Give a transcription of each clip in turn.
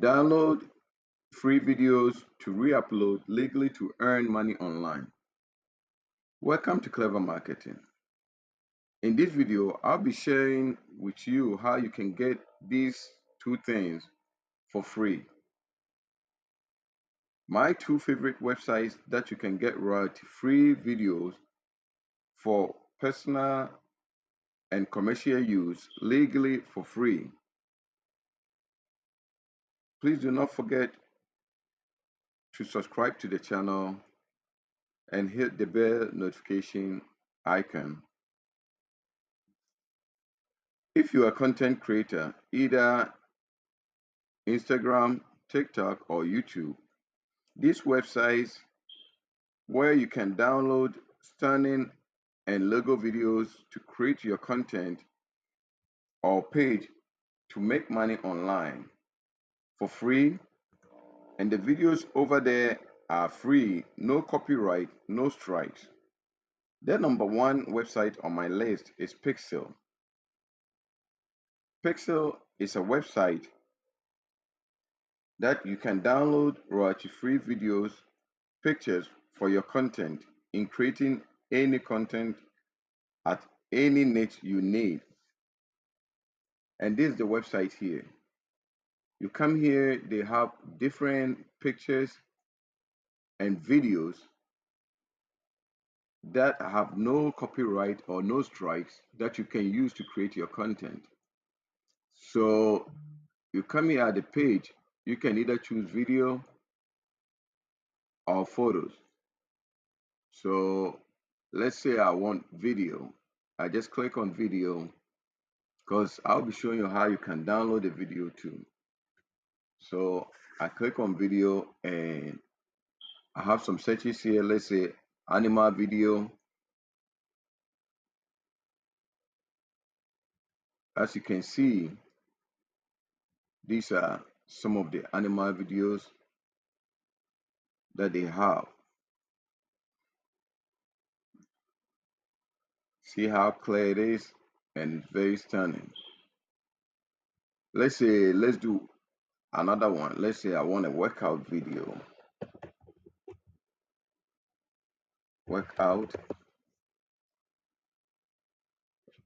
Download free videos to re-upload legally to earn money online. Welcome to Clever Marketing. In this video, I'll be sharing with you how you can get these two things for free. My two favorite websites that you can get royalty-free videos for personal and commercial use legally for free. Please do not forget to subscribe to the channel and hit the bell notification icon. If you are a content creator, either Instagram, TikTok, or YouTube, these websites where you can download stunning and logo videos to create your content or page to make money online for free, and the videos over there are free, no copyright, no strikes. The number one website on my list is Pexels. Pexels is a website that you can download royalty-free videos, pictures for your content in creating any content at any niche you need. And this is the website here. You come here, they have different pictures and videos that have no copyright or no strikes that you can use to create your content. So you come here at the page, you can either choose video or photos. So let's say I want video. I just click on video because I'll be showing you how you can download the video too. So I click on video and I have some searches here. Let's say animal video. As you can see, these are some of the animal videos that they have. See how clear it is, and it's very stunning. Let's do another one. Let's say I want a workout video. Workout.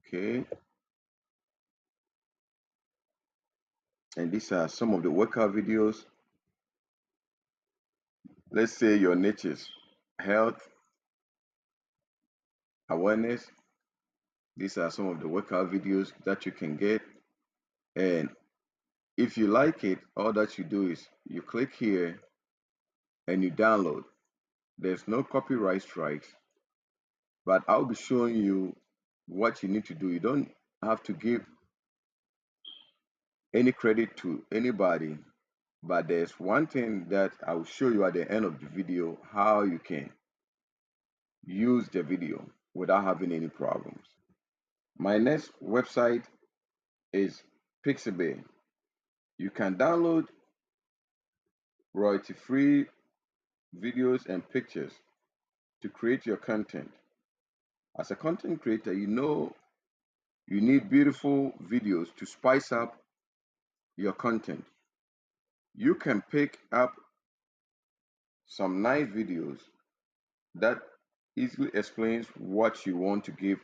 Okay. And these are some of the workout videos. Let's say your niche is health, awareness. These are some of the workout videos that you can get. And if you like it, all that you do is you click here and you download. There's no copyright strikes, but I'll be showing you what you need to do. You don't have to give any credit to anybody, but there's one thing that I will show you at the end of the video, how you can use the video without having any problems. My next website is Pixabay. You can download royalty-free videos and pictures to create your content. As a content creator, you know you need beautiful videos to spice up your content. You can pick up some nice videos that easily explains what you want to give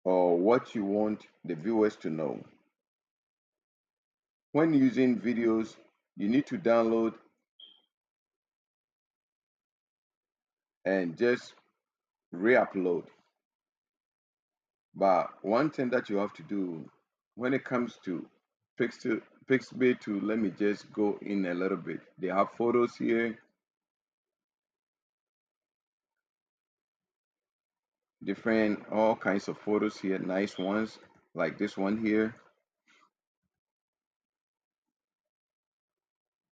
or what you want the viewers to know. When using videos, you need to download and just re-upload. But one thing that you have to do when it comes to Pixabay too, let me just go in a little bit. They have photos here, different all kinds of photos here, nice ones like this one here.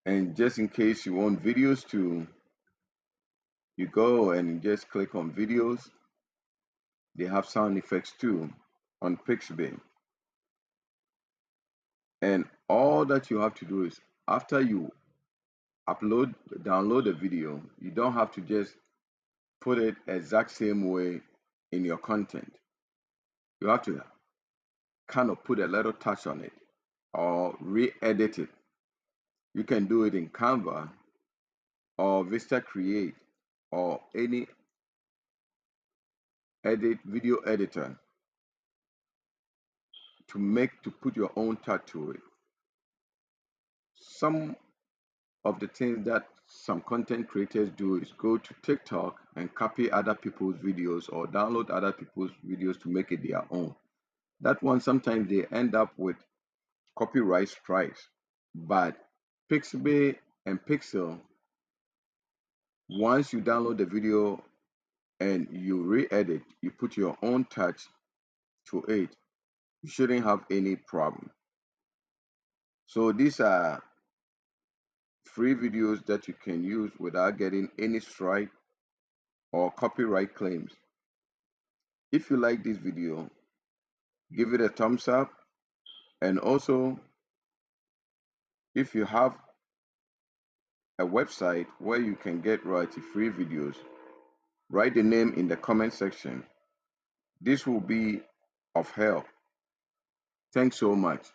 And just in case you want videos too, you go and just click on videos. They have sound effects too on Pixabay. And all that you have to do is after you download a video, you don't have to just put it exact same way in your content. You have to kind of put a little touch on it. or re-edit it. You can do it in Canva or VistaCreate or any video editor to put your own touch to it. Some of the things that some content creators do is go to TikTok and copy other people's videos or download other people's videos to make it their own. That one, sometimes they end up with copyright strikes. But Pixabay and Pixel, once you download the video and you re-edit, you put your own touch to it, you shouldn't have any problem. So these are free videos that you can use without getting any strike or copyright claims. If you like this video, give it a thumbs up, and also if you have a website where you can get royalty-free videos, write the name in the comment section. This will be of help. Thanks so much.